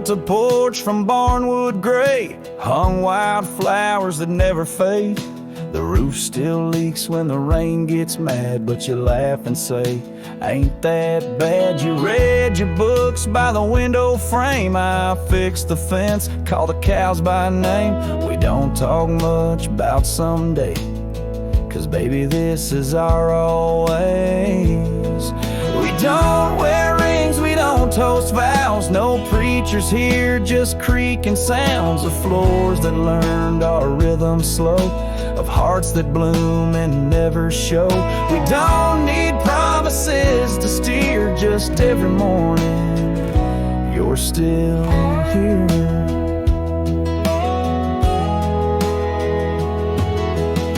built a porch from barnwood gray, hung wildflowers that never fade. The roof still leaks when the rain gets mad, but you laugh and say, ain't that bad? You read your books by the window frame. I fixed the fence, call the cows by name. We don't talk much about someday, 'cause baby, this is our always. We don't wear rings, we don't toast vows. No preachers here, just creaking sounds of floors that learned our rhythm slow, of hearts that bloom and never show. We don't need promises to steer, just every morning you're still here.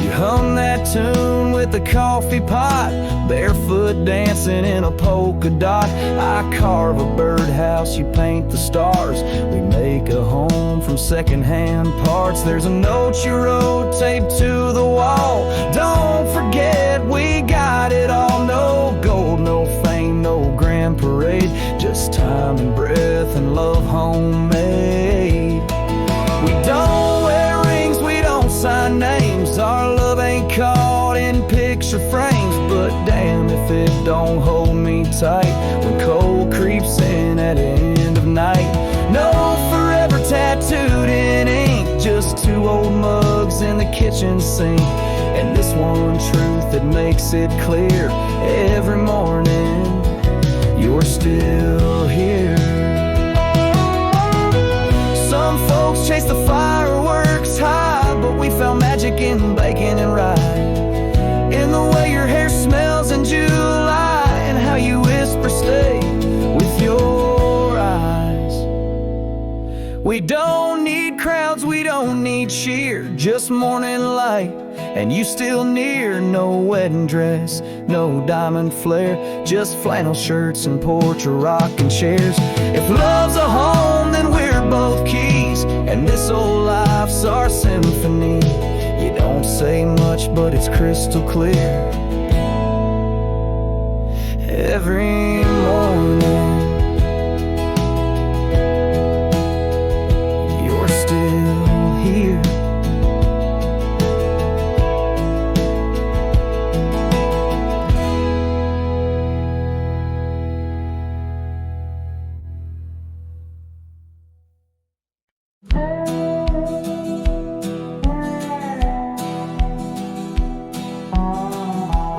You hum that tune with the coffee pot, barefoot dancing in a polka dot. I carve a birdhouse, you paint the stars. We make a home from secondhand parts. There's a note you wrote taped to the wall. Don't forget we got it all. No gold, no fame, no grand parade, just time and breath and love homemade. We don't wear rings, we don't sign names. Our love ain't caught in picture frames, but damn if it don't hold me tight when cold creeps in at the end of night. No forever tattooed in ink, just two old mugs in the kitchen sink, and this one truth that makes it clear every morning you're still here. Some folks chase the fireworks high, but we found magic in bacon and rye, in the way your hair smells in July, and how you whisper stay with your eyes. We don't need crowds, we don't need cheer, just morning light and you still near. No wedding dress, no diamond flare, just flannel shirts and porch or rocking chairs. If love's a home, then we're both keys, and this old life's our symphony. You don't say much, but it's crystal clear every morning you're still here.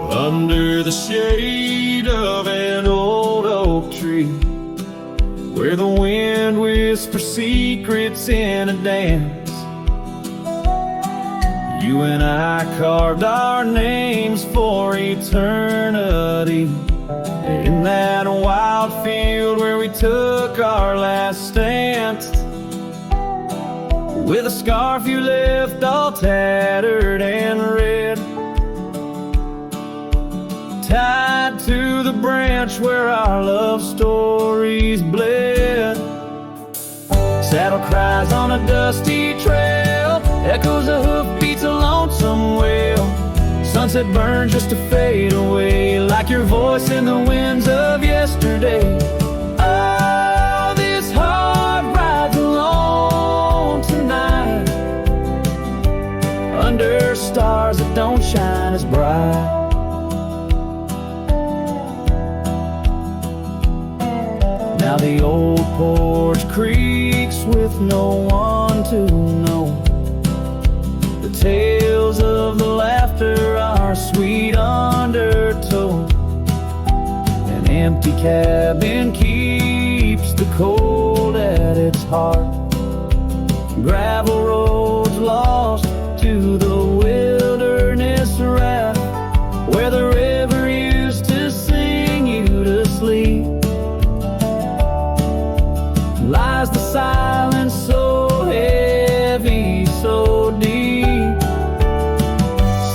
Under the shade of an old oak tree, where the wind whispers secrets in a dance, you and I carved our names for eternity, in that wild field where we took our last stance. With a scarf you left all tattered and red, tied to the branch where our love stories bled. Saddle cries on a dusty trail, echoes of hoofbeats, a lonesome wail. Sunset burns just to fade away, like your voice in the winds of yesterday. Oh, this heart rides alone tonight, under stars that don't shine as bright. Now the old porch creaks with no one to know. The tales of the laughter are sweet undertow. An empty cabin keeps the cold at its heart. Gravel roads lost to the wilderness raft, where the river used to sing you to sleep. Lies the silence so heavy, so deep.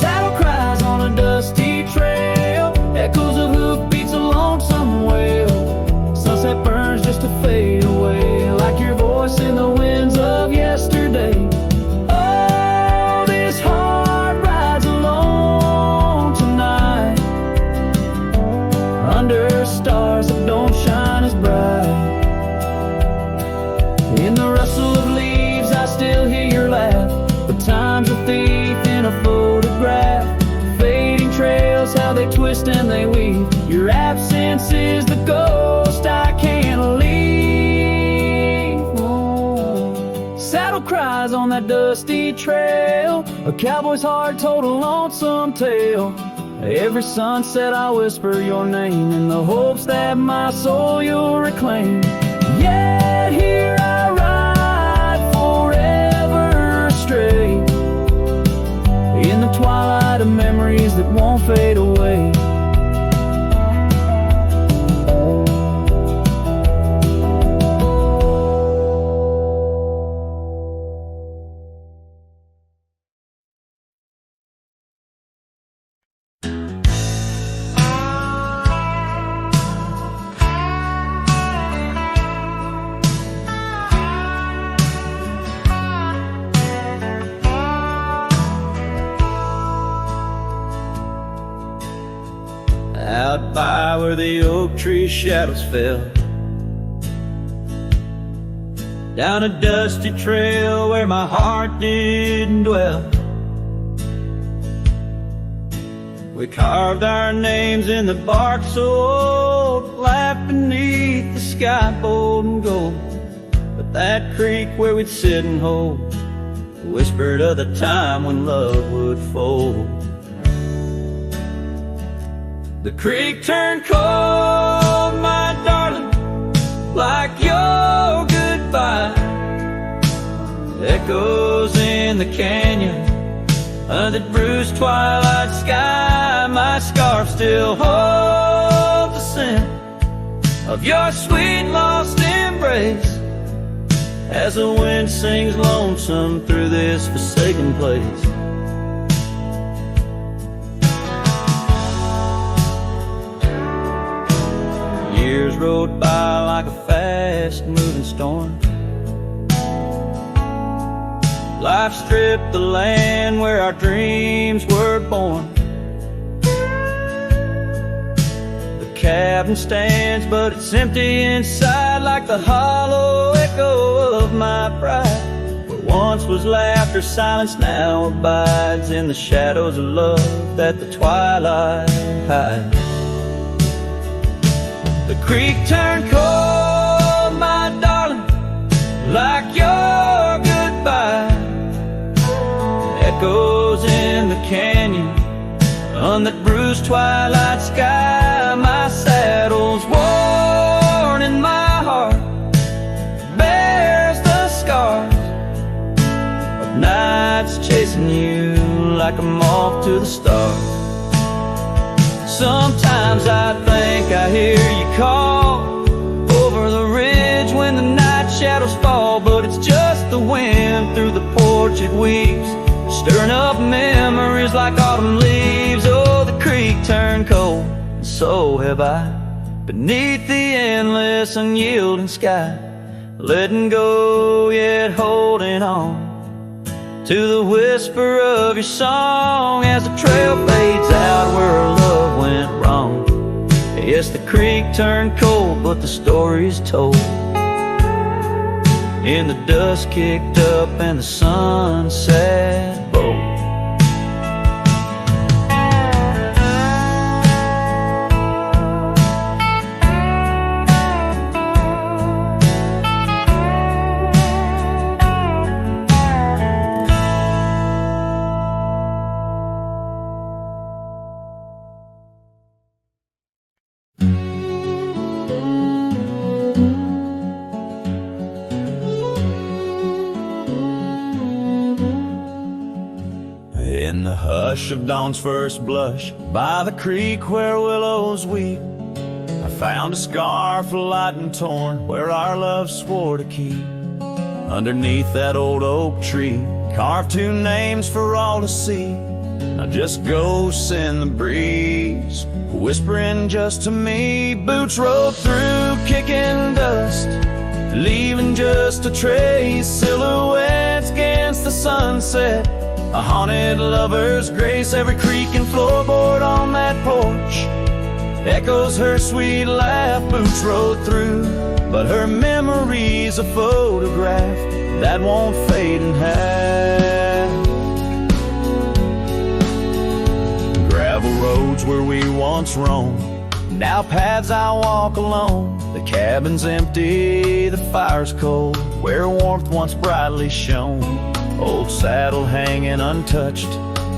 Saddle cries on a dusty trail, echoes of hoofbeats, a lonesome wail. Sunset burns just to fade away, like your voice in the winds of yesterday. twist and they weave. Your absence is the ghost I can't leave. Oh. Saddle cries on that dusty trail, a cowboy's heart told a lonesome tale. Every sunset I whisper your name in the hopes that my soul you'll reclaim. Yet here I ride forever astray, in the twilight of memories that won't fade away. Out by where the oak tree shadows fell, down a dusty trail where my heart didn't dwell, we carved our names in the bark so old, laughed beneath the sky bold and gold. But that creek where we'd sit and hold whispered of the time when love would fold. The creek turned cold, my darling, like your goodbye. Echoes in the canyon, under the bruised twilight sky. My scarf still holds the scent of your sweet lost embrace, as the wind sings lonesome through this forsaken place. Years rode by like a fast-moving storm. Life stripped the land where our dreams were born. The cabin stands, but it's empty inside, like the hollow echo of my pride. What once was laughter, silence now abides in the shadows of love that the twilight hides. The creek turned cold, my darling, like your goodbye. Echoes in the canyon, on that bruised twilight sky. My saddle's worn and my heart bears the scars of nights chasing you like a moth to the stars. Sometimes I think I hear you call over the ridge when the night shadows fall, but it's just the wind through the porch it weaves, stirring up memories like autumn leaves. Oh, the creek turned cold, and so have I, beneath the endless unyielding sky, letting go yet holding on to the whisper of your song as the trail fades out where our love went wrong. Yes, the creek turned cold, but the story's told, and the dust kicked up and the sunset bold. In the hush of dawn's first blush, by the creek where willows weep, I found a scar forgotten and torn, where our love swore to keep. Underneath that old oak tree, carved two names for all to see. Now just ghosts in the breeze, whispering just to me. Boots rolled through, kicking dust, leaving just a trace. Silhouettes against the sunset, a haunted lover's grace. Every creak and floorboard on that porch echoes her sweet laugh. Boots rode through, but her memory's a photograph that won't fade in half. Gravel roads roads where we once roamed. Now paths I walk alone. The cabin's empty, the fire's cold, where warmth once brightly shone. Old saddle hanging untouched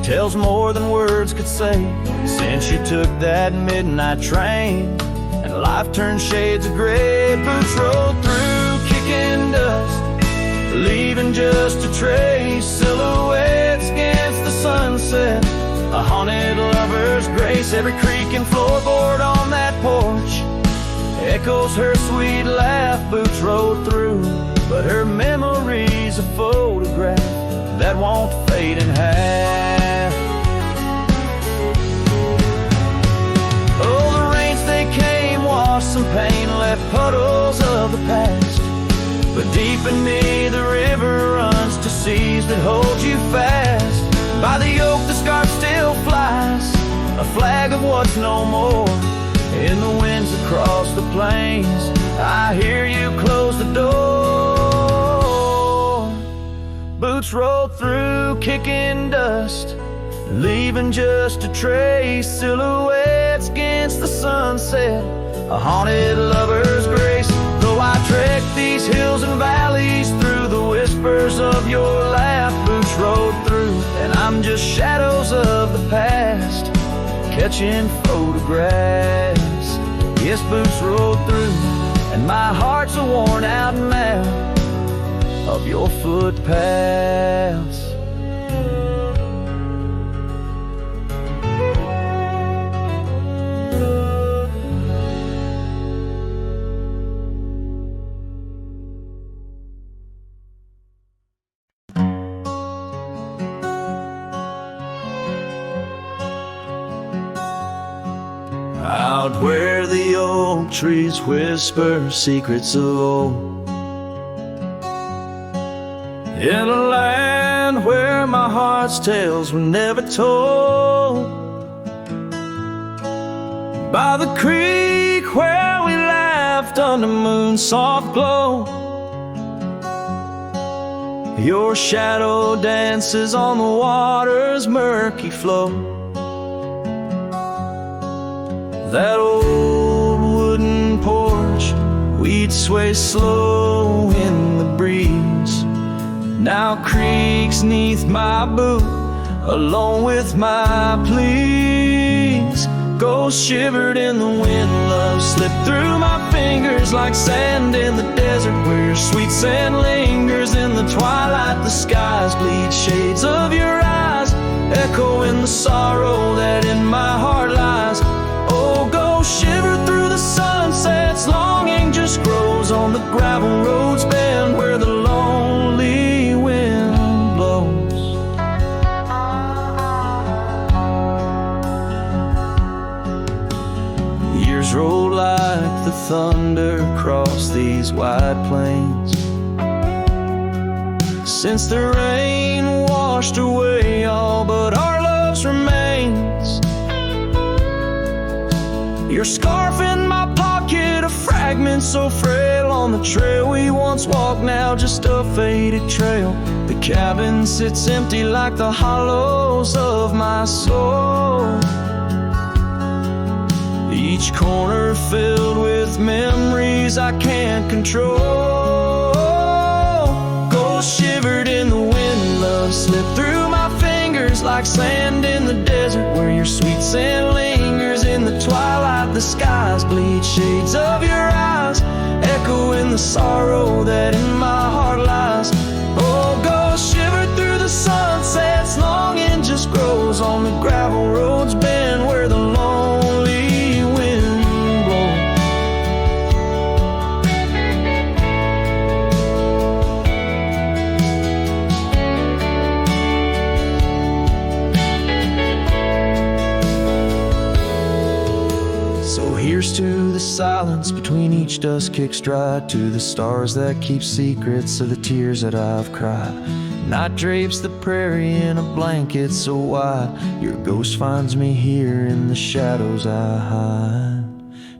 tells more than words could say. Since you took that midnight train and life turned shades of gray, boots rolled through kicking dust, leaving just a trace. Silhouettes against the sunset, a haunted lover's grace. Every creak and floorboard on that porch echoes her sweet laugh. Boots rolled through, but her memory's a photograph that won't fade in half. Oh, the rains they came, washed some pain, left puddles of the past. But deep in me the river runs to seas that hold you fast. By the oak the scarf still flies, a flag of what's no more. In the winds across the plains, I hear you close the door. Boots roll through kicking dust, leaving just a trace. Silhouettes against the sunset, a haunted lover's grace. Though I trek these hills and valleys through the whispers of your laugh, boots rode through, and I'm just shadows of the past, catching photographs. Yes, boots rolled through, and my heart's a worn out map of your footpaths. Out where the oak trees whisper secrets of old, in a land where my heart's tales were never told, by the creek where we laughed under moon's soft glow, your shadow dances on the water's murky flow. That old wooden porch, we'd sway slow in the breeze, now creaks 'neath my boot, along with my pleas. Ghosts shivered in the wind, love slipped through my fingers like sand in the desert, where your sweet sand lingers in the twilight. The skies bleed shades of your eyes, echoing the sorrow that in my heart lies. Oh, go shiver through the sunsets, longing just grows on the gravel roads bend where the lonely wind blows. Years roll like the thunder across these wide plains, since the rain washed away all but our love's remains. Your scarf in my pocket, a fragment so frail on the trail we once walked, now just a faded trail. The cabin sits empty like the hollows of my soul, each corner filled with memories I can't control. Ghosts shivered in the wind, love slipped through my fingers like sand in the desert, where your sweet sand lingers in the twilight. The skies bleed shades of your eyes, echoing the sorrow that in my heart lies. Oh, go shiver through the sunsets, longing just grows on the gravel roads bend where the lonely wind blows. Here's to the silence between each dust kick stride, to the stars that keep secrets of the tears that I've cried. Night drapes the prairie in a blanket so wide, your ghost finds me here in the shadows I hide.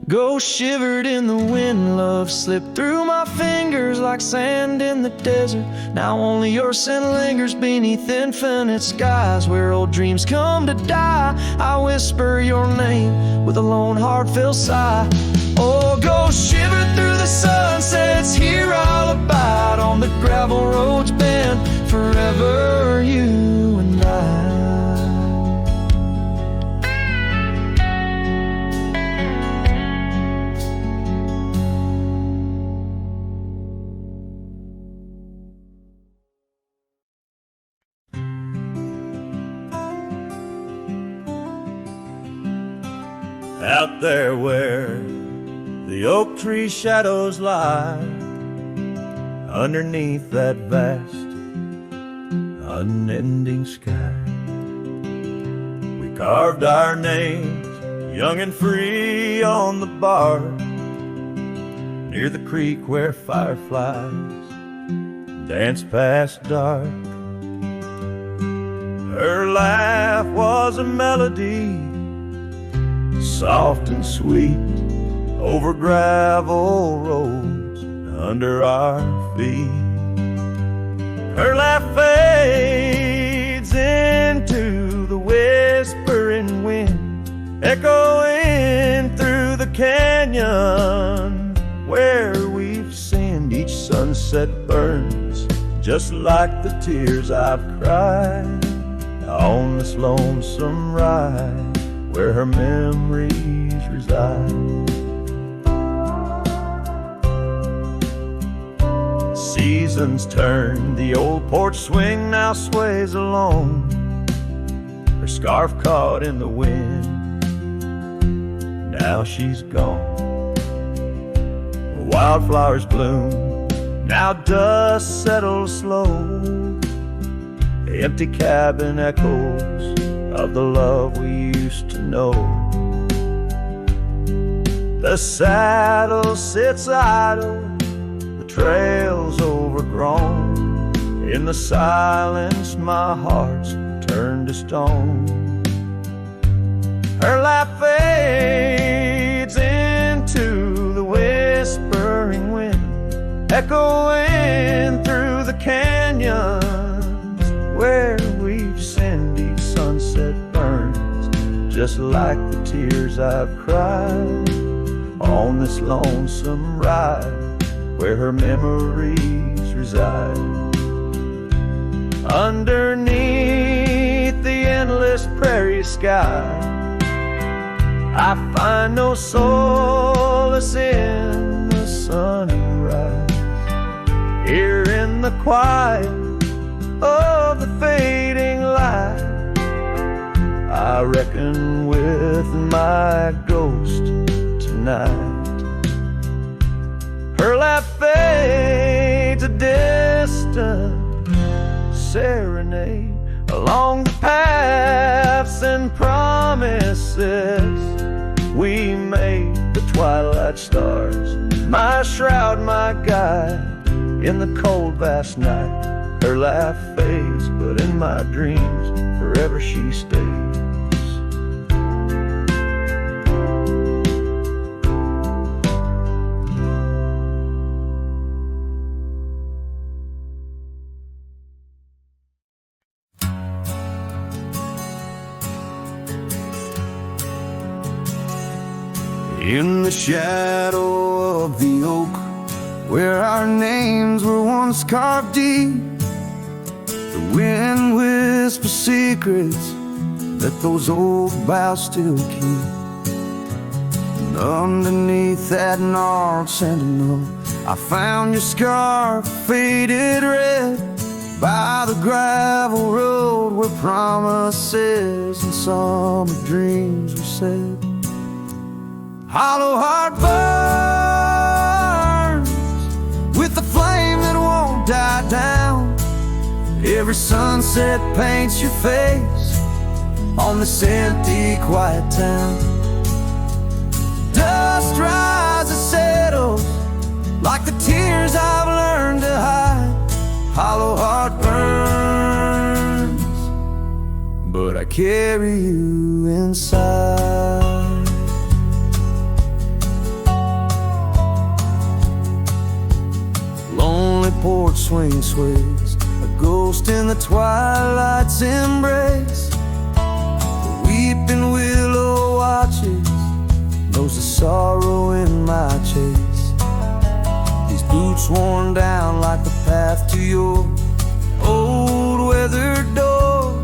Ghost shivered in the wind, love slipped through my fingers like sand in the desert. Now only your scent lingers beneath infinite skies where old dreams come to die. I whisper your name with a lone heartfelt sigh. Oh, ghost shivered through the sunsets, here I'll abide on the gravel roads bend forever, you and I. Out there where the oak tree shadows lie, underneath that vast, unending sky, we carved our names, young and free, on the bar, near the creek where fireflies dance past dark. Her laugh was a melody, soft and sweet, over gravel roads under our feet. Her laugh fades into the whispering wind, echoing through the canyon where we've sinned. Each sunset burns just like the tears I've cried on this lonesome ride where her memories reside. Seasons turn, the old porch swing now sways alone, her scarf caught in the wind, now she's gone. Wildflowers bloom, now dust settles slow, the empty cabin echoes of the love we used to know. The saddle sits idle, the trail's overgrown. In the silence my heart's turned to stone. Her laugh fades into the whispering wind, echoing through the canyons where we've sinned. Each sunset burns just like the tears I've cried on this lonesome ride where her memories reside. Underneath the endless prairie sky, I find no solace in the sunrise. Here in the quiet of the fading light, I reckon with my ghost tonight. Her laugh fades, a distant serenade along the paths and promises we made. The twilight stars, my shroud, my guide in the cold vast night. Her laugh fades, but in my dreams forever she stays. In the shadow of the oak, where our names were once carved deep, the wind whispers secrets that those old boughs still keep. And underneath that gnarled sentinel, I found your scarf faded red by the gravel road where promises and summer dreams were said. Hollow heart burns with the flame that won't die down. Every sunset paints your face on this empty, quiet town. Dust rises, settles like the tears I've learned to hide. Hollow heart burns, but I carry you inside. swing sways, a ghost in the twilight's embrace. The weeping willow watches, knows the sorrow in my chase. These boots worn down like the path to your old weathered door,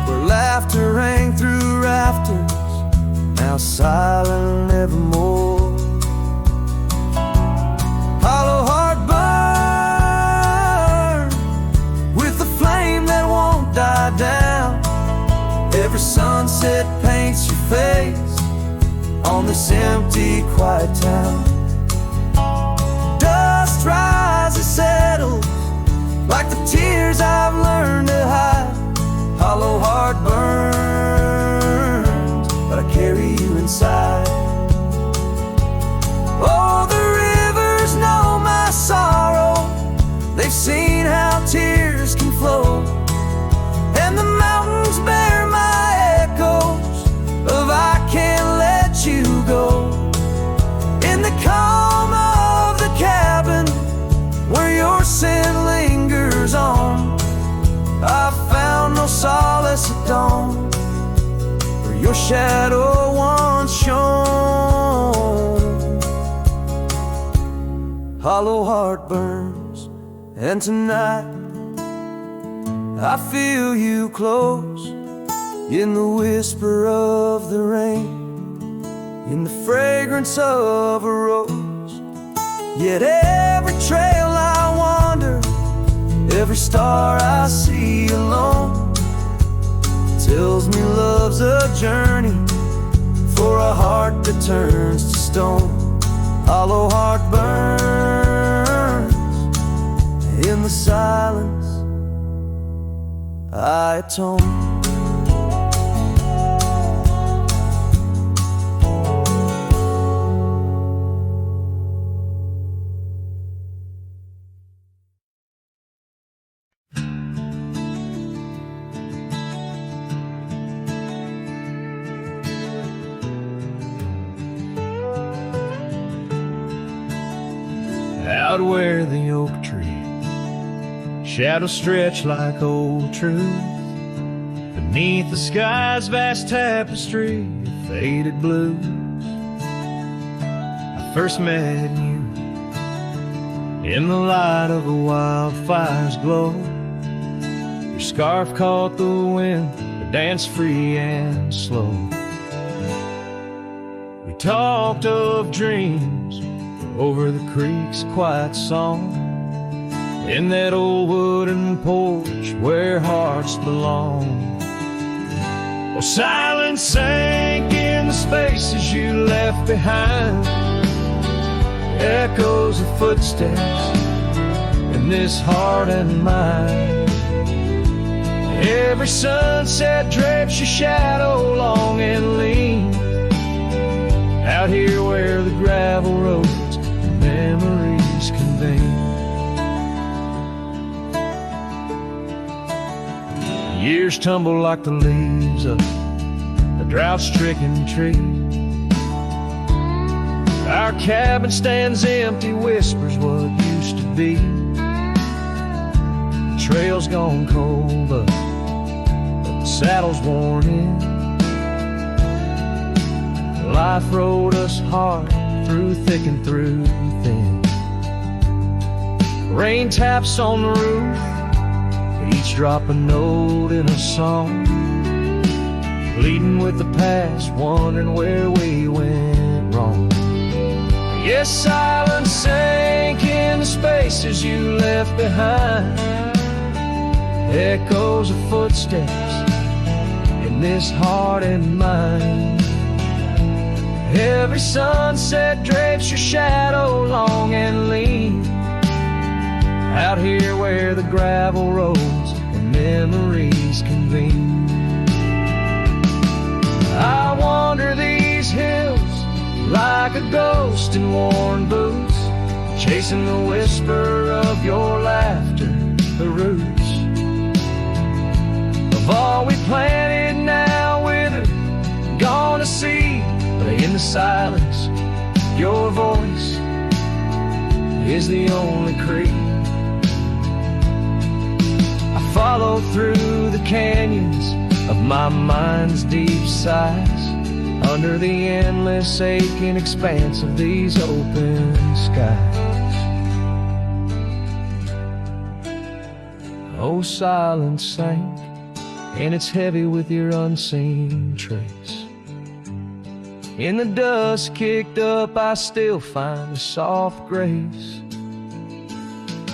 where laughter rang through rafters, now silent evermore. Hollow heart burn with the flame that won't die down. Every sunset paints your face on this empty, quiet town. Dust rises, settles like the tears I've learned to hide. Hollow heart burns, but I carry you inside. Oh, the rivers know my sorrow, they've seen how tears can flow, and the mountains bear my echoes of I can't let you go. In the calm of the cabin where your sin lingers on, I found no solace at dawn, where your shadow once shone. Hollow heart burns, and tonight I feel you close, in the whisper of the rain, in the fragrance of a rose. Yet every trail I wander, every star I see alone, tells me love's a journey for a heart that turns to stone. Hollow heart burns, in the silence I atone. Out where the oak tree shadows stretch like old truth, beneath the sky's vast tapestry of faded blues, I first met you in the light of a wildfire's glow. Your scarf caught the wind, but danced free and slow. We talked of dreams over the creek's quiet song, in that old wooden porch where hearts belong. Oh, silence sank in the spaces you left behind, echoes of footsteps in this heart and mind. Every sunset drapes your shadow long and lean, out here where the gravel roads memories convene. Years tumble like the leaves of a drought-stricken tree. Our cabin stands empty, whispers what used to be. The trail's gone cold, but the saddle's worn in. Life rode us hard, through thick and through thin. Rain taps on the roof, each drop a note in a song, pleading with the past, wondering where we went wrong. Yes, silence sank in the spaces you left behind, echoes of footsteps in this heart and mind. Every sunset drapes your shadow long and lean, out here where the gravel roads and memories convene. I wander these hills like a ghost in worn boots, chasing the whisper of your laughter, the roots of all we planted now withered, gone to seed. But in the silence, your voice is the only creed flow through the canyons of my mind's deep sighs, under the endless aching expanse of these open skies. Oh, silence sank, and it's heavy with your unseen trace. In the dust kicked up, I still find a soft grace.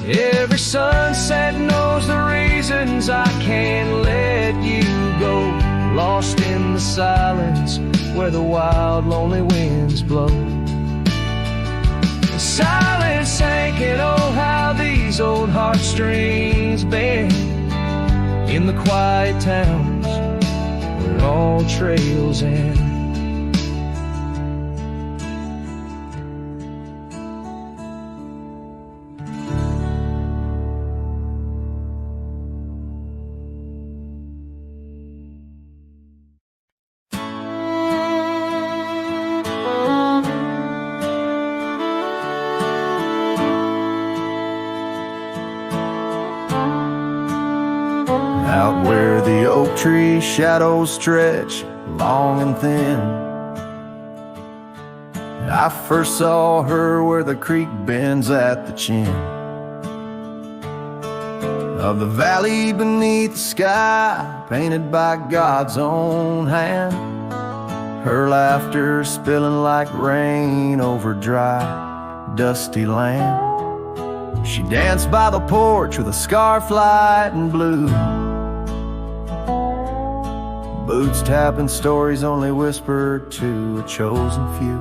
Every sunset knows the reasons I can't let you go, lost in the silence where the wild, lonely winds blow. The silence sank, and oh, how these old heartstrings bend in the quiet towns where all trails end. Out where the oak tree shadows stretch long and thin, I first saw her where the creek bends at the chin of the valley beneath the sky, painted by God's own hand. Her laughter spilling like rain over dry, dusty land. She danced by the porch with a scarf light and blue, boots tapping stories only whispered to a chosen few.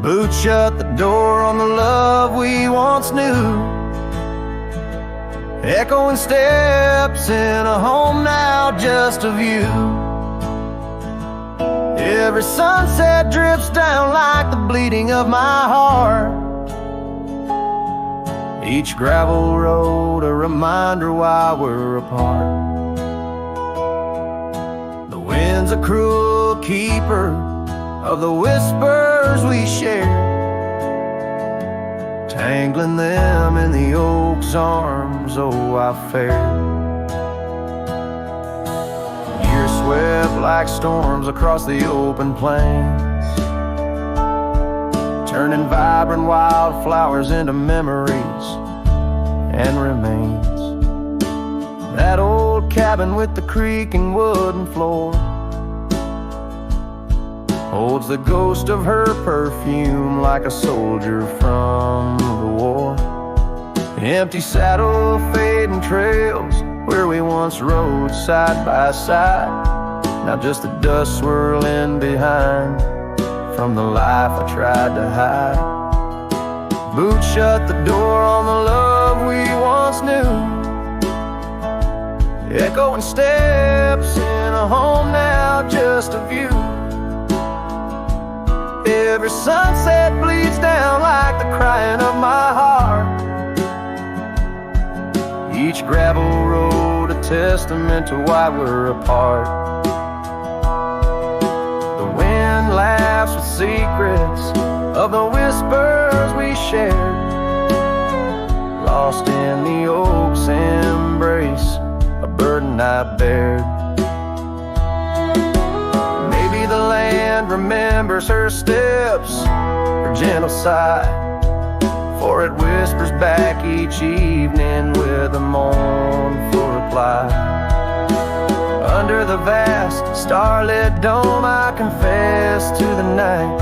Boots shut the door on the love we once knew, echoing steps in a home now just of you. Every sunset drips down like the bleeding of my heart, each gravel road a reminder why we're apart. The wind's a cruel keeper of the whispers we share, tangling them in the oak's arms. Oh, I fared. Years swept like storms across the open plains, turning vibrant wildflowers into memories and remains. That old cabin with the creaking wooden floor holds the ghost of her perfume like a soldier from the war. Empty saddle, fading trails where we once rode side by side, now just the dust swirling behind from the life I tried to hide. Boots shut the door on the love we once knew, echoing steps in a home now just of you. Every sunset bleeds down like the crying of my heart, each gravel road a testament to why we're apart. The wind laughs with secrets of the whispers we shared, lost in the oak's embrace, a burden I bared. Maybe the land remembers her steps, her gentle sigh, for it whispers back each evening with a mournful reply. Under the vast starlit dome I confess to the night,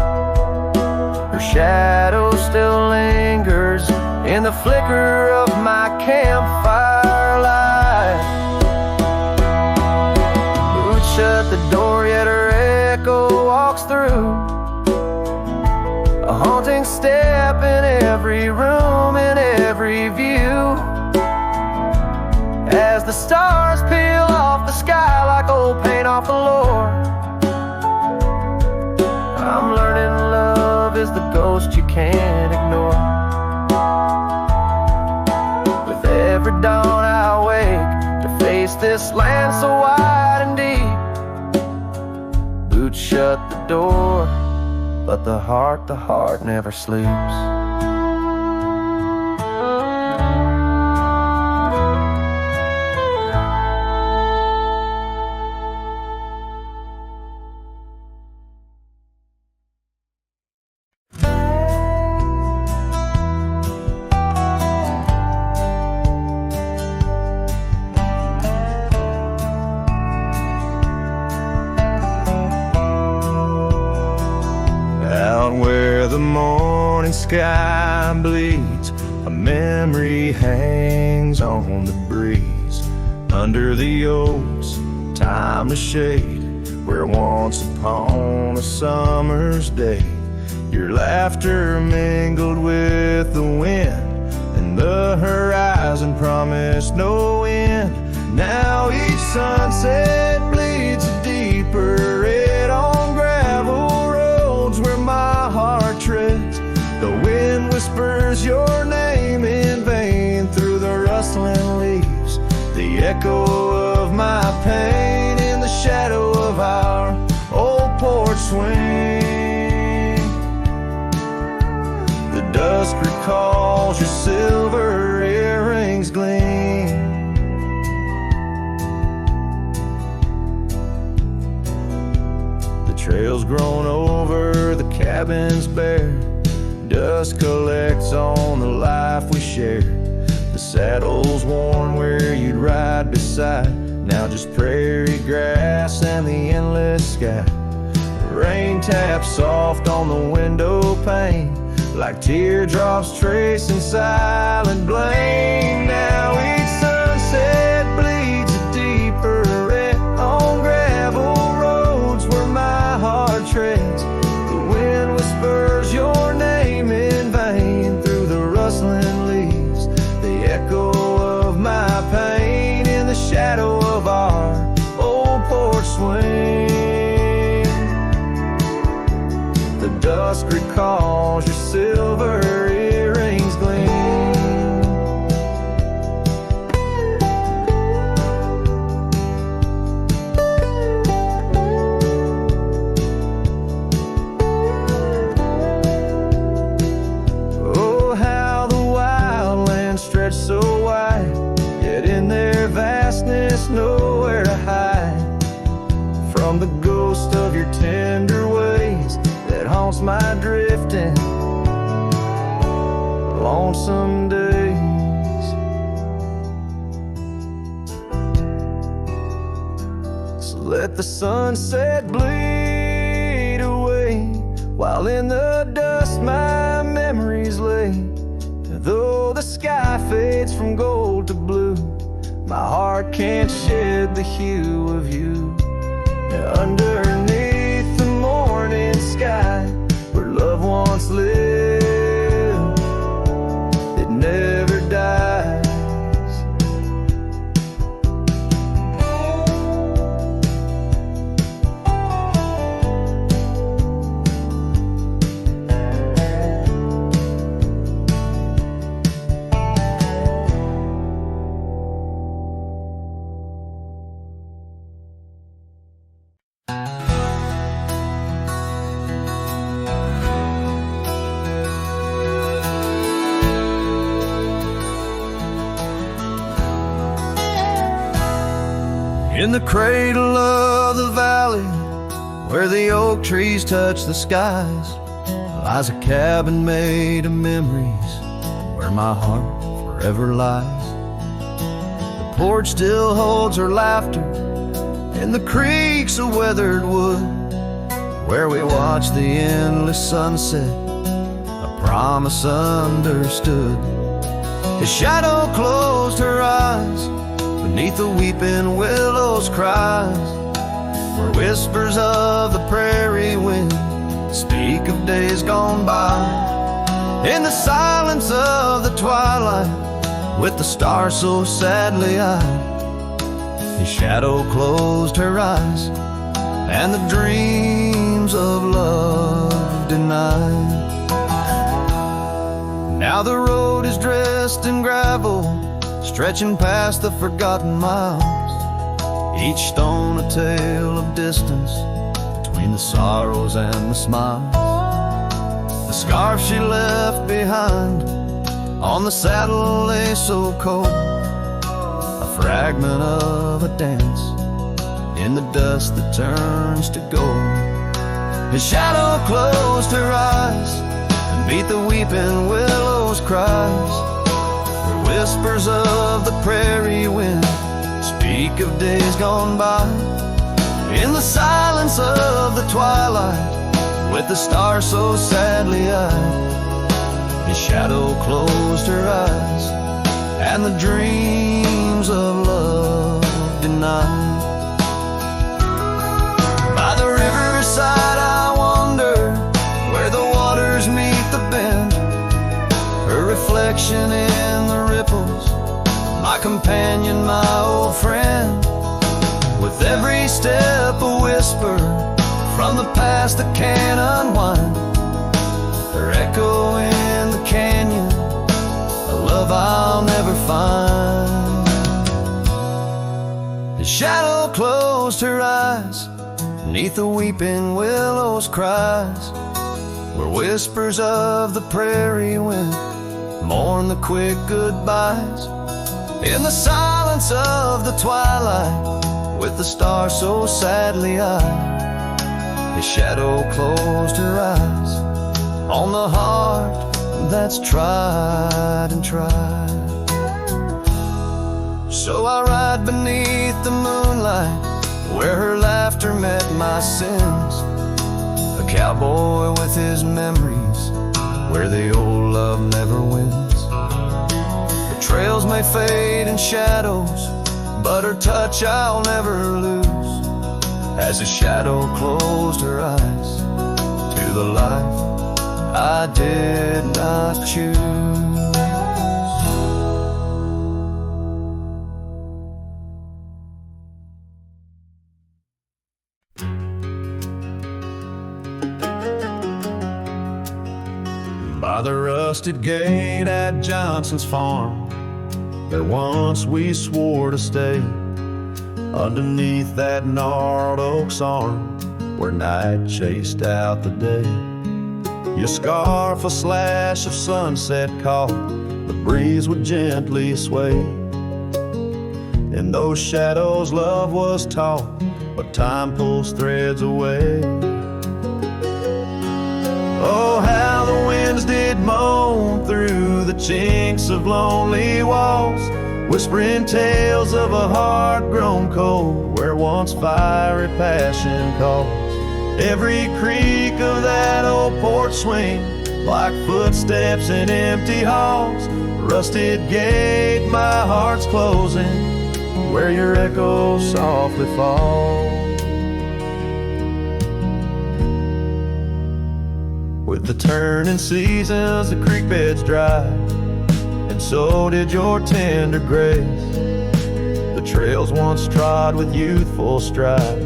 her shadow still lingers in the flicker of my campfire light. Boots shut the door, yet her echo walks through, a haunting step in every room, in every view, as the stars peel off the sky like old paint off the floor. I'm learning love is the ghost you can't ignore. With every dawn I wake to face this land so wide and deep. Boots shut the door, but the heart never sleeps. morning sky bleeds, a memory hangs on the breeze. Under the oaks, timeless shade, where once upon a summer's day, your laughter mingled with the wind, and the horizon promised no end. Now each sunset bleeds a deeper red on gravel roads where my heart treads. The wind whispers your name in vain through the rustling leaves, the echo of my pain in the shadow of our old porch swing. The dusk recalls your silver earrings gleam. The trail's grown over, the cabin's bare. Dust collects on the life we share. The saddle's worn where you'd ride beside, now just prairie grass and the endless sky. Rain taps soft on the window pane, like teardrops tracing silent blame. Now each sunset bleeds a deeper red on gravel roads where my heart treads. The wind whispers your name in vain through the rustling leaves, the echo of my pain in the shadow of our old porch swing. The dusk recalls your silver earrings gleam. Oh, how the wildlands stretch so wide, yet in their vastness nowhere to hide from the ghost of your tender ways that haunts my drifting lonesome days. So let the sunset bleed away, while in the dust my memories lay. Though the sky fades from gold to blue, my heart can't shed the hue of you. Underneath the morning sky, where love once lived, it never dies. In the cradle of the valley, where the oak trees touch the skies, lies a cabin made of memories, where my heart forever lies. The porch still holds her laughter, and the creaks of weathered wood, where we watch the endless sunset, a promise understood. His shadow closed her eyes, beneath the weeping willows cries, where whispers of the prairie wind speak of days gone by. In the silence of the twilight, with the stars so sadly eyed, his shadow closed her eyes, and the dreams of love denied. Now the road is dressed in gravel, stretching past the forgotten miles, each stone a tale of distance between the sorrows and the smiles. The scarf she left behind on the saddle lay so cold, a fragment of a dance in the dust that turns to gold. His shadow closed her eyes and beat the weeping willows' cries, whispers of the prairie wind speak of days gone by. In the silence of the twilight, with the stars so sadly eyed. His shadow closed her eyes, and the dreams of love denied. By the riverside I wander, where the waters meet the bend, her reflection in the ripples, my companion, my old friend. With every step a whisper from the past that can't unwind, her echo in the canyon, a love I'll never find. His shadow closed her eyes, neath the weeping willows cries, where whispers of the prairie wind mourn the quick goodbyes. In the silence of the twilight, with the stars so sadly eyed, his shadow closed her eyes on the heart that's tried and tried. So I ride beneath the moonlight, where her laughter met my sins, a cowboy with his memories, where the old love never wins. The trails may fade in shadows, but her touch I'll never lose, as a shadow closed her eyes to the life I did not choose. By the rusted gate at Johnson's farm, there once we swore to stay, underneath that gnarled oak's arm, where night chased out the day. Your scarf a slash of sunset caught, the breeze would gently sway. In those shadows love was taught, but time pulls threads away. Oh, how the winds did moan through the chinks of lonely walls, whispering tales of a heart grown cold, where once fiery passion calls. Every creak of that old porch swing, like footsteps in empty halls. Rusted gate, my heart's closing, where your echo softly falls. With the turning seasons, the creek beds dry, and so did your tender grace. The trails once trod with youthful stride,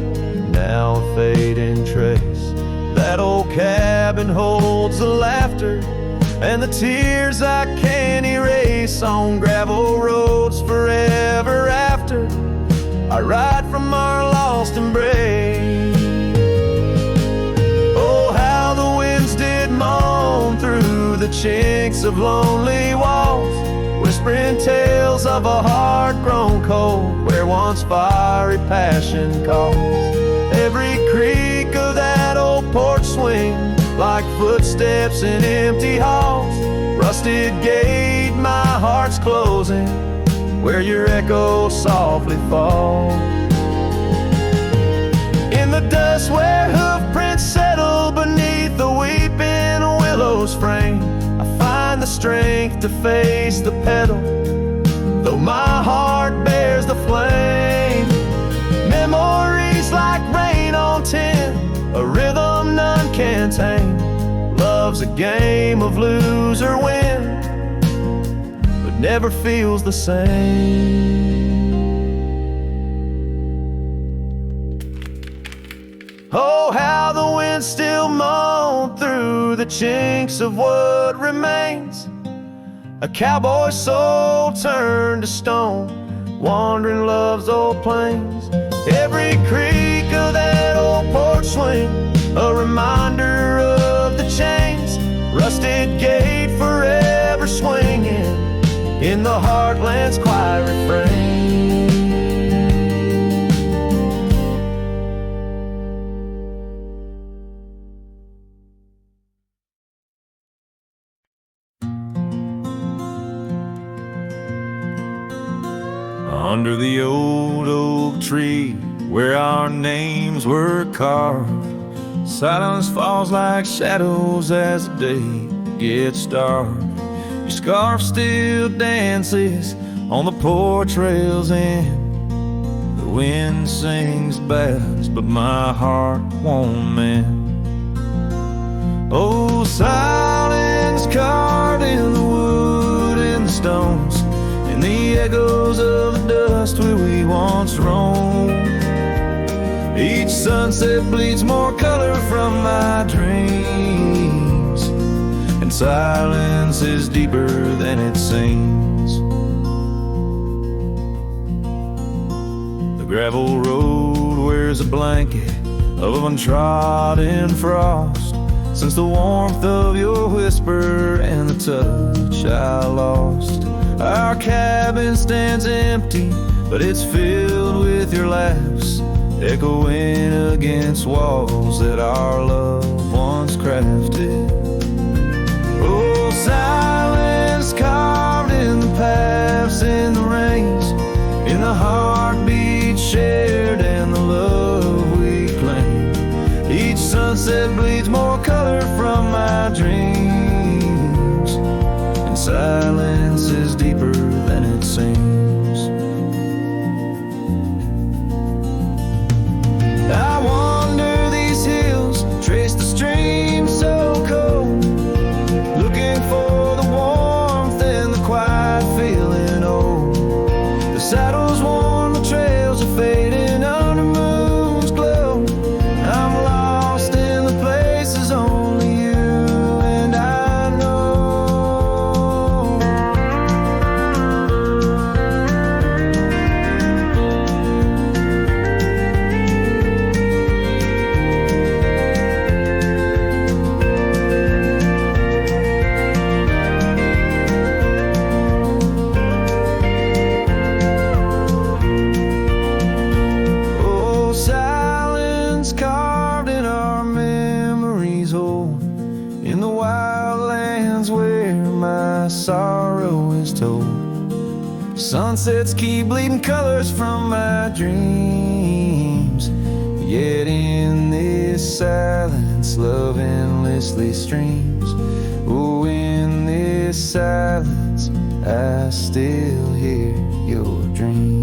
now a fading trace. That old cabin holds the laughter and the tears I can't erase, on gravel roads forever after I ride from our lost embrace. Oh, how the winds did moan through the chinks of lonely walls, whispering tales of a heart grown cold, where once fiery passion calls. Every creak of that old porch swing, like footsteps in empty halls. Rusted gate, my heart's closing, where your echo softly falls. In the dust where hoof prints settle beneath the weeping willow's frame, I find the strength to face the pedal, though my heart bears the flame. Memories like rain on tin, a rhythm none can tame. Love's a game of lose or win, but never feels the same. Oh, how the wind still moan through the chinks of what remains, a cowboy's soul turned to stone, wandering love's old plains. Every creak of that old porch swing, a reminder of the chains. Rusted gate forever swinging in the heartland's quiet refrain. Under the old oak tree, where our names were carved, Silence falls like shadows as the day gets dark. Your scarf still dances on the porch rails and the wind sings bass, but my heart won't mend. Oh, silence carved in the wood and the stones, and the echoes of the dust where we once roamed. Each sunset bleeds more color from my dreams, and silence is deeper than it seems. The gravel road wears a blanket of untrodden frost, since the warmth of your whisper and the touch I lost. Our cabin stands empty, but it's filled with your laughs, echoing against walls that our love once crafted. Oh, silence carved in the paths, in the rains, in the heartbeat shared and the love we claim. Each sunset bleeds more color from my dreams, and silence is deeper than it seems. I wander these hills, trace the stream so cold, looking for the warmth and the quiet feeling old. The saddle's worn, the trails are fading under moon's glow. I'm lost in the places only you and I know. Oh, silence carved in our memories old, in the wildlands where my sorrow is told. Sunsets keep bleeding colors from my dreams, yet in this silence love endlessly streams. Oh, in this silence I still hear your dreams.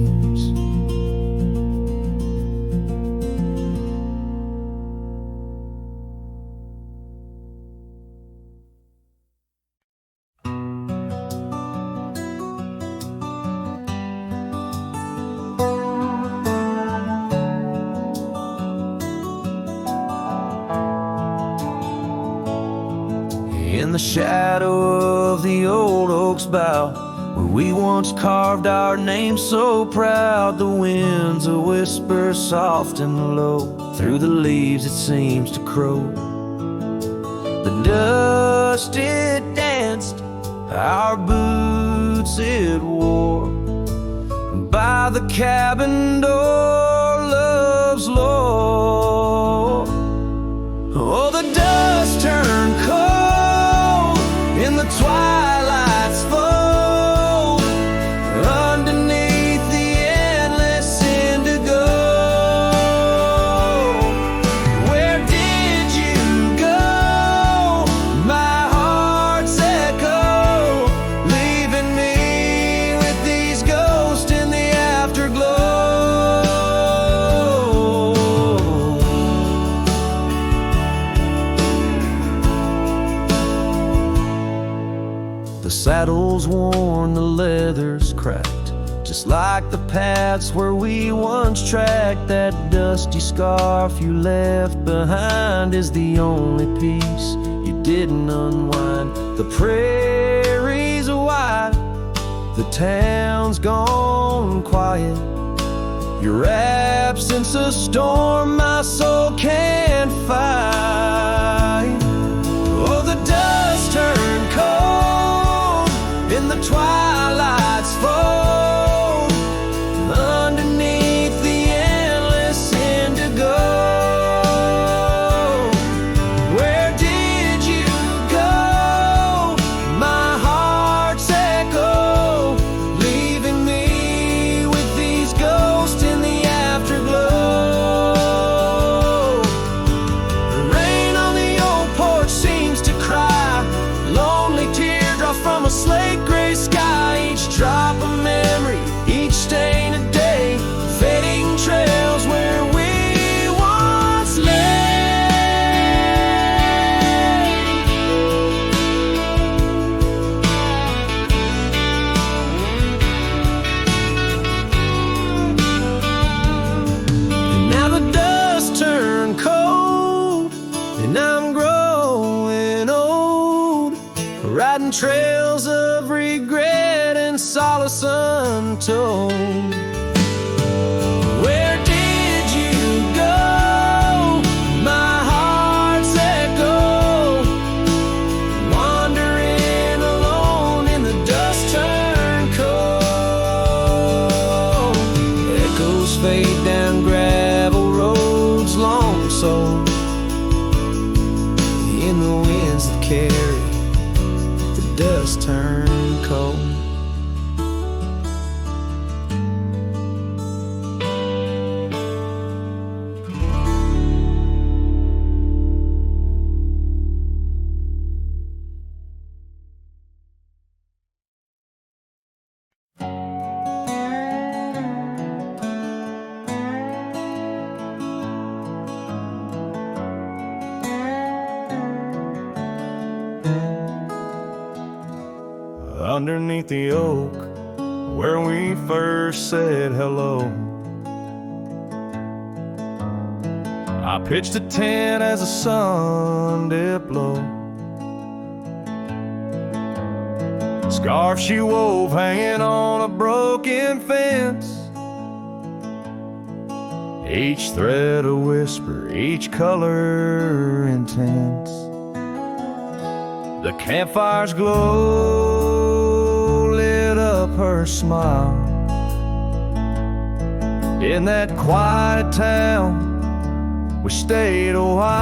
In the shadow of the old oak's bough, where we once carved our name so proud, the wind's a whisper soft and low, through the leaves it seems to crow. The dust it danced, our boots it wore, by the cabin door love's lore. Oh, the dust turned cold in the twilight's fold, underneath the endless indigo. Where did you go? My heart's echo, leaving me with these ghosts in the afterglow. The saddle's worn, the leather's cracked, just like the paths where we once tracked. That dusty scarf you left behind is the only piece you didn't unwind. The prairie's wide, the town's gone quiet, your absence a storm my soul can't fight. Oh, the dust turned cold in the twilight's fold, underneath the endless indigo. Where did you go? My heart's echo, leaving me with these ghosts in the afterglow. The trails of regret and solace untold. Where did you go? My heart's echo, wandering alone in the dust turned cold. Echoes fade down gravel roads long sold in the winds that carry the dust turned cold. Underneath the oak where we first said hello, I pitched a tent as the sun dipped low. Scarf she wove hanging on a broken fence, each thread a whisper, each color intense. The campfire's glow lit up her smile. In that quiet town we stayed a while,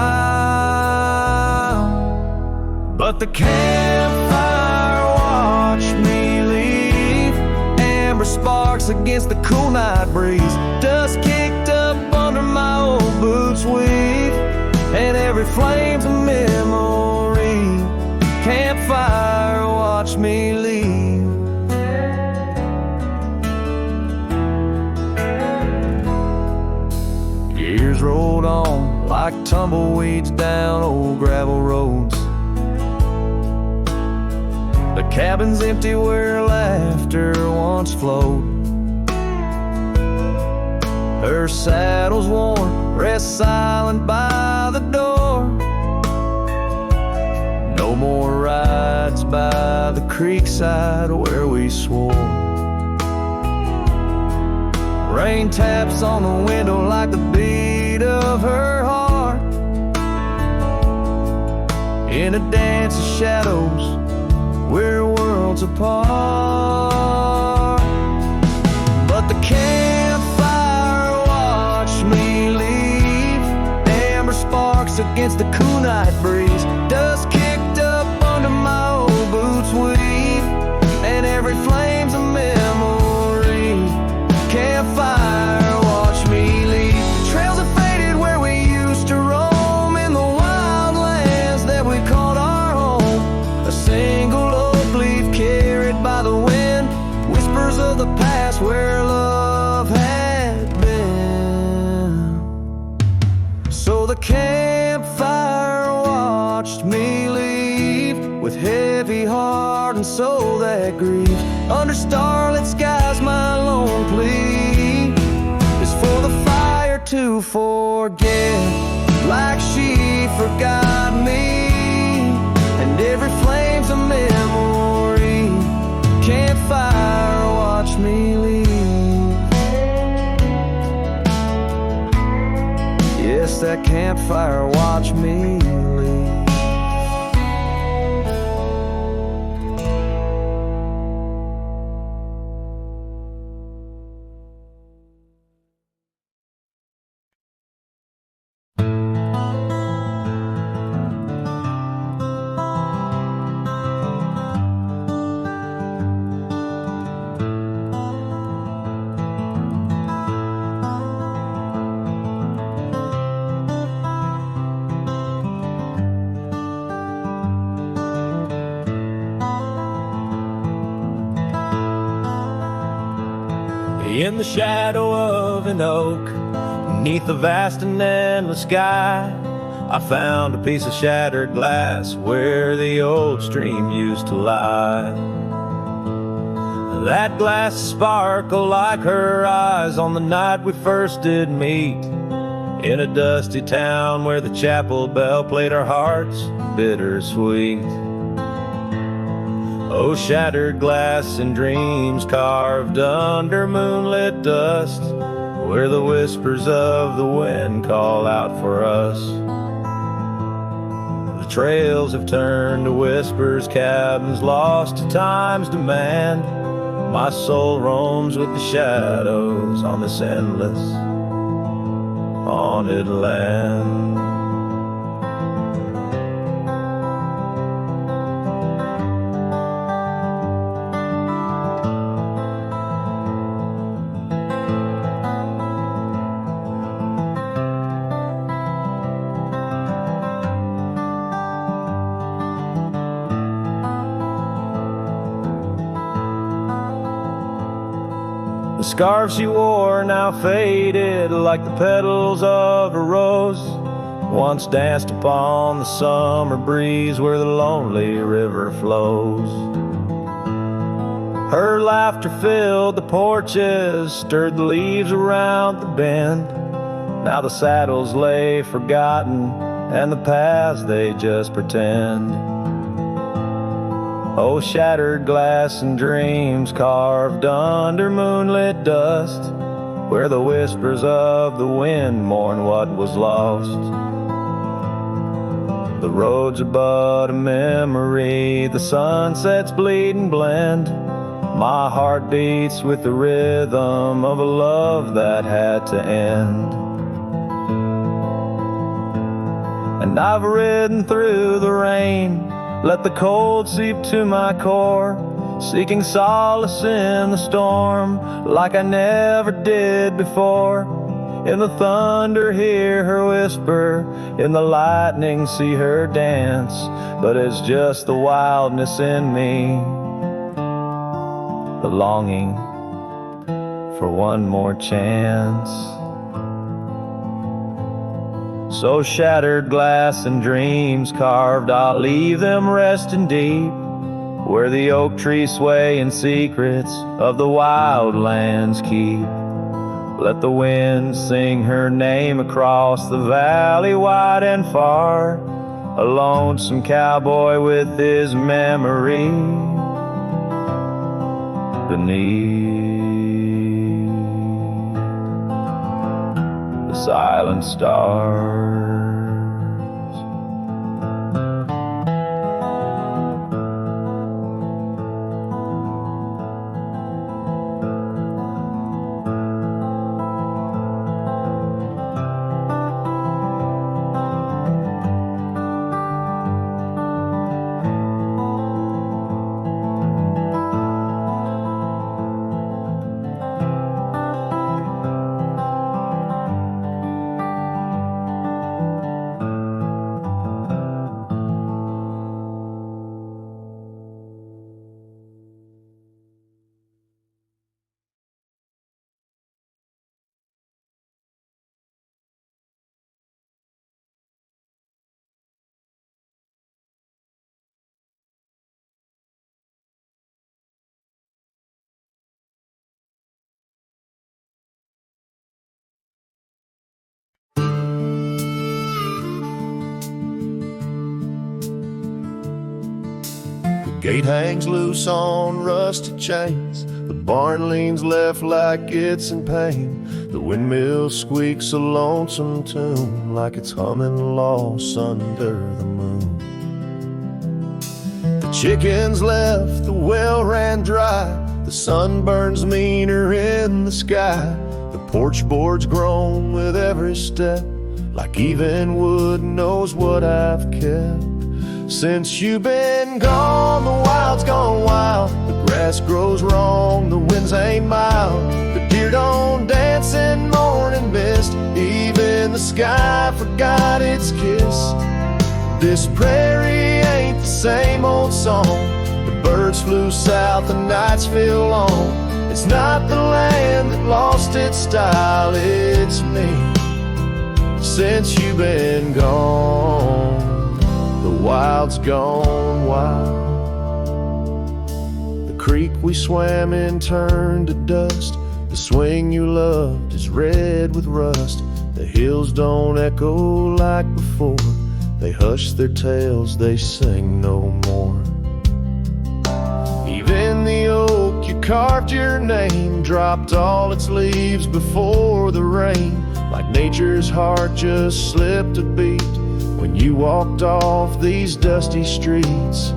but the campfire watched me leave. Amber sparks against the cool night breeze, dust kicked up under my old boots weave, and every flame's a memory. Campfire watch me leave. Years rolled on like tumbleweeds down old gravel roads. The cabin's empty where laughter once flowed. Her saddle's worn, rests silent by the door. No more rides by the creekside where we swore. Rain taps on the window like the beat of her heart, in a dance of shadows we're worlds apart. But the campfire watched me leave. Amber sparks against the cool night breeze, dust kicked up under my old boots weave, and every flame's a memory. Campfire watch me leave. Trails have faded where we used to roam, in the wild lands that we called our home. A single oak leaf carried by the wind, whispers of the past where love had been. So the campfire watched me leave, with heavy heart and soul that grieves. Under starlit skies my lone plea is for the fire to forget, like she forgot me, and every flame's a memory. Campfire watch me leave. Yes, that campfire watch me leave. In the shadow of an oak, beneath the vast and endless sky, I found a piece of shattered glass where the old stream used to lie. That glass sparkled like her eyes on the night we first did meet, in a dusty town where the chapel bell played our hearts bittersweet. Oh, shattered glass and dreams carved under moonlit dust, where the whispers of the wind call out for us. The trails have turned to whispers, cabins lost to time's demand. My soul roams with the shadows on this endless haunted land. The scarf she wore now faded like the petals of a rose, once danced upon the summer breeze where the lonely river flows. Her laughter filled the porches, stirred the leaves around the bend. Now the saddles lay forgotten, and the paths they just pretend. Oh, shattered glass and dreams carved under moonlit dust, where the whispers of the wind mourn what was lost. The roads are but a memory, the sunsets bleed and blend. My heart beats with the rhythm of a love that had to end. And I've ridden through the rain, let the cold seep to my core, seeking solace in the storm like I never did before. In the thunder hear her whisper, in the lightning see her dance, but it's just the wildness in me, the longing for one more chance. So shattered glass and dreams carved, I'll leave them resting deep, where the oak trees sway and secrets of the wild lands keep. Let the wind sing her name across the valley wide and far, a lonesome cowboy with his memory beneath the silent stars. Gate hangs loose on rusted chains, the barn leans left like it's in pain. The windmill squeaks a lonesome tune, like it's humming lost under the moon. The chickens left, the well ran dry, the sun burns meaner in the sky. The porch board's grown with every step, like even wood knows what I've kept. Since you've been gone, the wild's gone wild. The grass grows wrong, the winds ain't mild. The deer don't dance in morning mist, even the sky forgot its kiss. This prairie ain't the same old song. The birds flew south, the nights feel long. It's not the land that lost its style, it's me. Since you've been gone, the wild's gone wild. The creek we swam in turned to dust. The swing you loved is red with rust. The hills don't echo like before. They hush their tales, they sing no more. carved your name, dropped all its leaves before the rain, like nature's heart just slipped a beat when you walked off these dusty streets.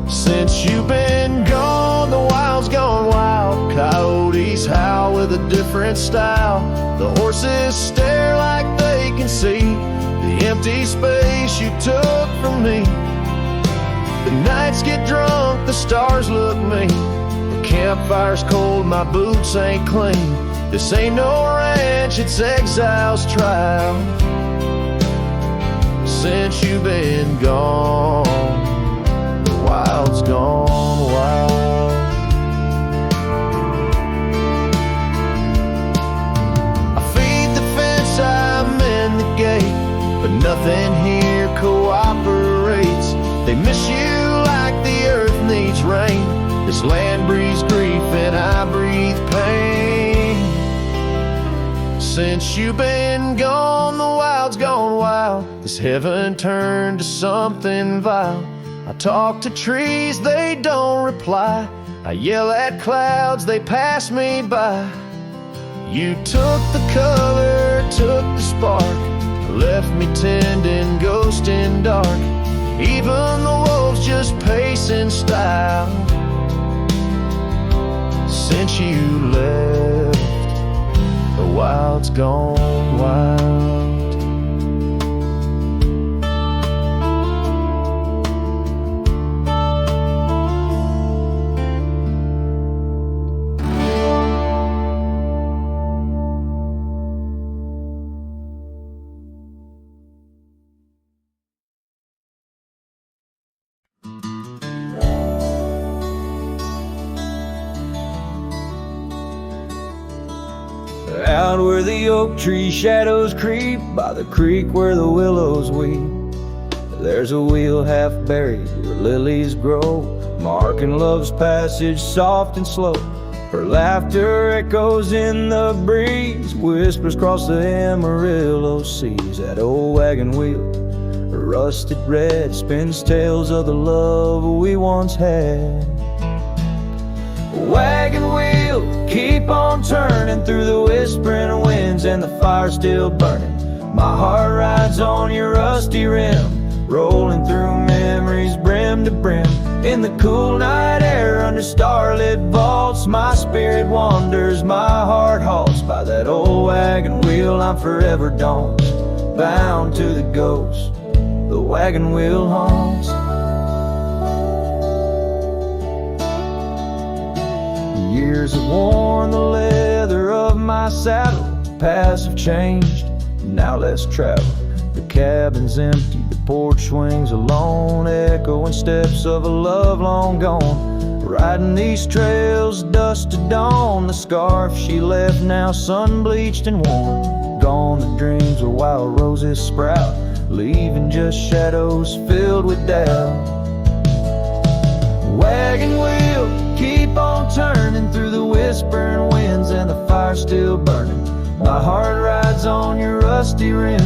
Since you've been gone, the wild's gone wild. Coyotes howl with a different style. The horses stare like they can see the empty space you took from me. The nights get drunk, the stars look mean. The campfire's cold, my boots ain't clean. This ain't no ranch, it's exile's trial. Since you've been gone, the wild's gone wild. I feed the fence, I'm in the gate, but nothing here cooperates. They miss you like the earth needs rain. This land breathes grief and I breathe pain. Since you've been gone, the wild's gone wild. This heaven turned to something vile. I talk to trees, they don't reply. I yell at clouds, they pass me by. You took the color, took the spark, left me tending, ghost in dark. Even the wolves just pace in style. Since you left, the wild's gone wild. Out where the oak tree shadows creep, by the creek where the willows weep, there's a wheel half buried where lilies grow, marking love's passage soft and slow. Her laughter echoes in the breeze, whispers across the Amarillo seas. That old wagon wheel, rusted red, spins tales of the love we once had. Wagon wheel, keep on turning through the whispering winds and the fire still burning. My heart rides on your rusty rim, rolling through memories brim to brim. In the cool night air under starlit vaults, my spirit wanders, my heart halts. By that old wagon wheel I'm forever don't, bound to the ghost the wagon wheel haunts. Years have worn the leather of my saddle, paths have changed, now let's travel. The cabin's empty, the porch swings alone, echoing steps of a love long gone. Riding these trails, dust to dawn, the scarf she left now sun-bleached and worn. Gone the dreams of wild roses sprout, leaving just shadows filled with doubt. Wagon wheel, keep on turning through the whispering winds and the fire still burning. My heart rides on your rusty rim,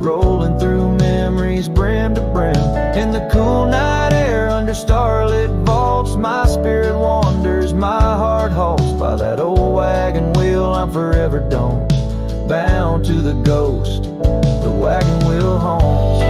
rolling through memories brim to brim. In the cool night air under starlit vaults, my spirit wanders, my heart halts. By that old wagon wheel I'm forever don't, bound to the ghost the wagon wheel haunts.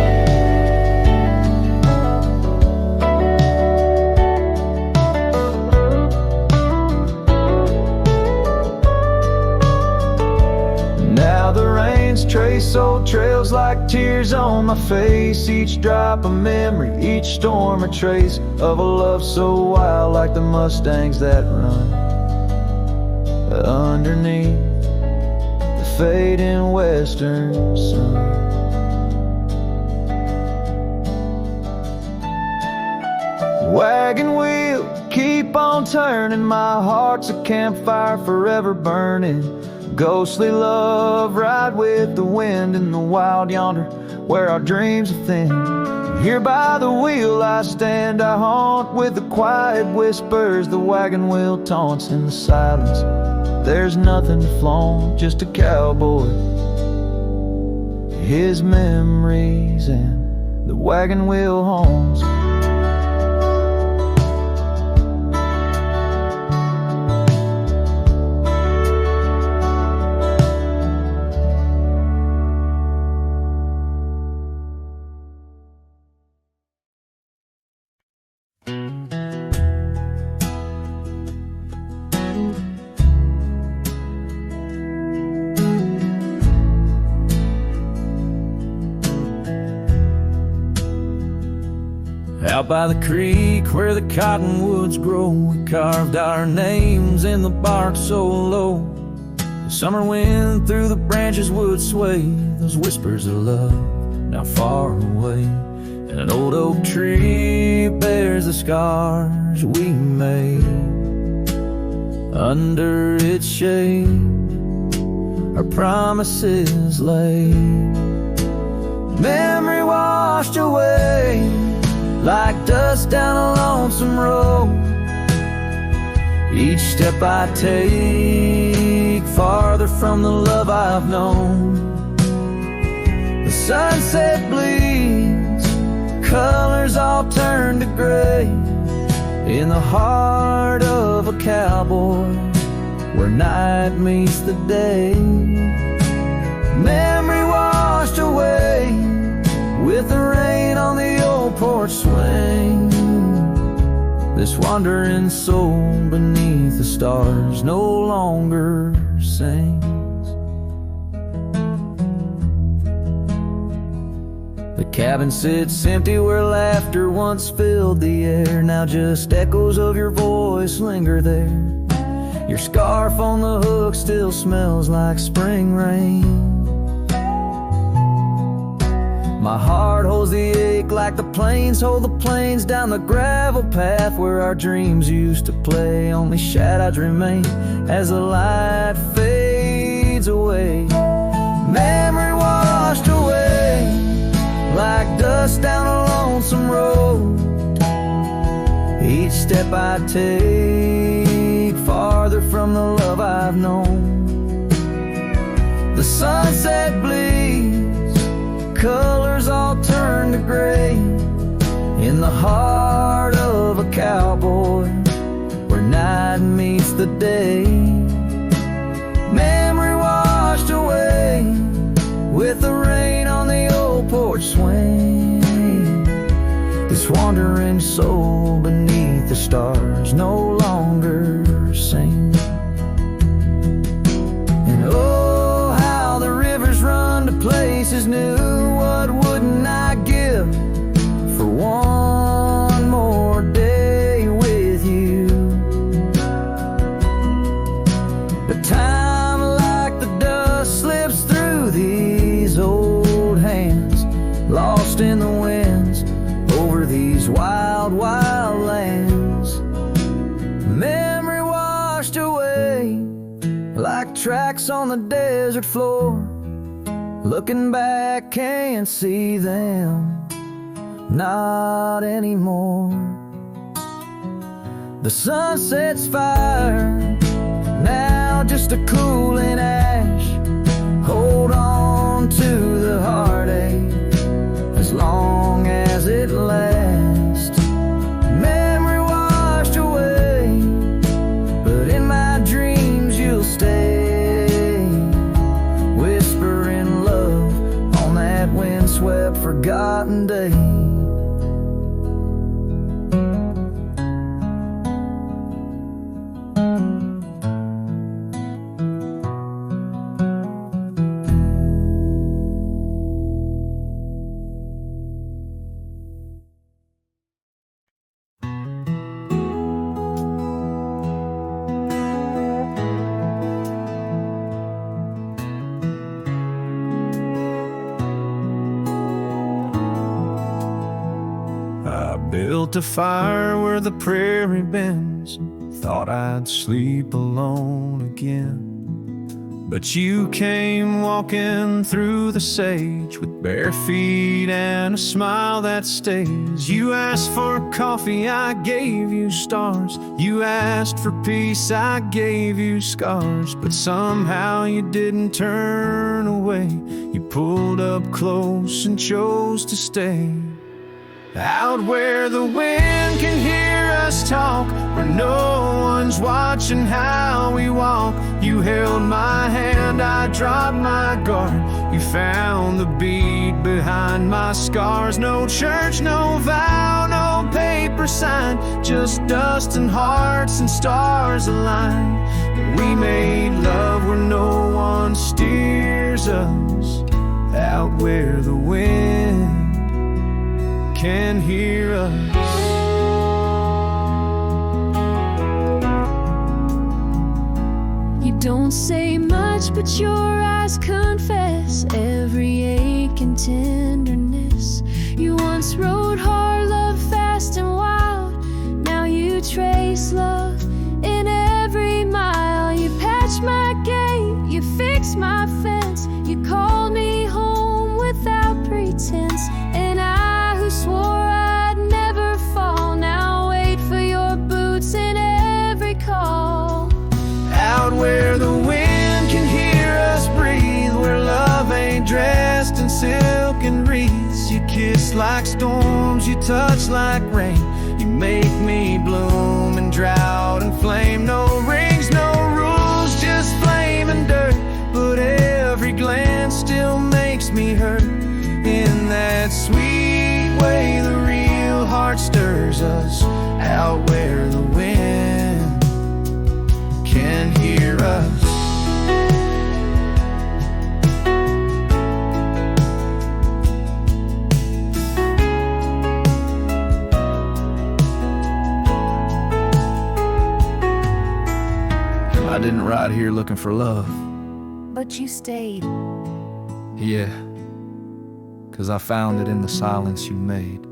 Now the rains trace old trails like tears on my face. Each drop a memory, each storm a trace of a love so wild, like the mustangs that run underneath the fading western sun. Wagon wheel, keep on turning, my heart's a campfire forever burning. Ghostly love, ride with the wind in the wild yonder, where our dreams are thin. Here by the wheel I stand, I haunt with the quiet whispers the wagon wheel taunts. In the silence there's nothing to flaunt, just a cowboy, his memories, and the wagon wheel haunts. Out by the creek where the cottonwoods grow, we carved our names in the bark so low. The summer wind through the branches would sway those whispers of love now far away. And an old oak tree bears the scars we made. Under its shade our promises lay. Memory washed away like dust down a lonesome road. Each step I take farther from the love I've known. The sunset bleeds, colors all turn to gray. In the heart of a cowboy, where night meets the day. Memory washed away with the rain on the old porch swing. This wandering soul beneath the stars no longer sings. The cabin sits empty where laughter once filled the air. Now just echoes of your voice linger there. Your scarf on the hook still smells like spring rain. My heart holds the ache like the plains hold the plains down the gravel path where our dreams used to play. Only shadows remain as the light fades away. Memory washed away like dust down a lonesome road. Each step I take farther from the love I've known. The sunset bleeds, colors all turn to gray. In the heart of a cowboy, where night meets the day. Memory washed away with the rain on the old porch swing. This wandering soul beneath the stars no longer sings. And oh, how the rivers run to places new. What wouldn't I give for one more day with you? But time like the dust slips through these old hands, lost in the winds over these wild, wild lands. Memory washed away like tracks on the desert floor. Looking back, can't see them, not anymore. The sunset's fire, now just a cooling ash. Hold on to the heartache as long as it lasts. Memory washed away, but in my dreams you'll stay. Whispering love on that windswept forgotten day. Built a fire where the prairie bends, thought I'd sleep alone again. But you came walking through the sage with bare feet and a smile that stays. You asked for coffee, I gave you stars. You asked for peace, I gave you scars. But somehow you didn't turn away. You pulled up close and chose to stay. Out where the wind can hear us talk, where no one's watching how we walk. You held my hand, I dropped my guard. You found the beat behind my scars. No church, no vow, no paper sign, just dust and hearts and stars aligned. We made love where no one steers us, out where the wind can hear us. You don't say much, but your eyes confess every ache and tenderness. You once rode hard, love fast and wild. Now you trace love in every mile. You patch my gate, you fix my fence. You called me home without pretense. And I who swore I'd never fall, now wait for your boots in every call. Out where the wind can hear us breathe, where love ain't dressed in silk and wreaths. You kiss like storms, you touch like rain. You make me bloom in drought and flame. No rings, no rules, just flame and dirt. But every glance still makes me hurt. In that sweet way the real heart stirs us. Out where the wind can hear us. I didn't ride here looking for love. But you stayed. Yeah, 'cause I found it in the silence you made.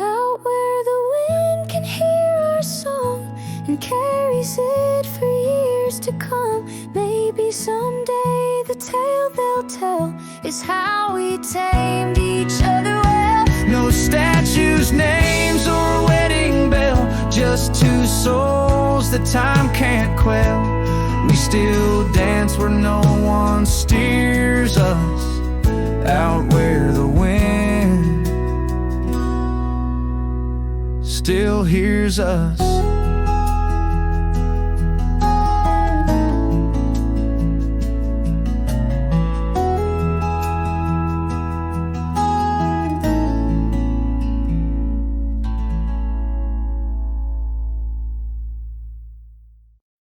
Out where the wind can hear our song and carries it for years to come. Maybe someday the tale they'll tell is how we tamed each other well. No statues, names, or wedding bell, just two souls that time can't quell. We still dance where no one steers us. Out where the wind still hears us.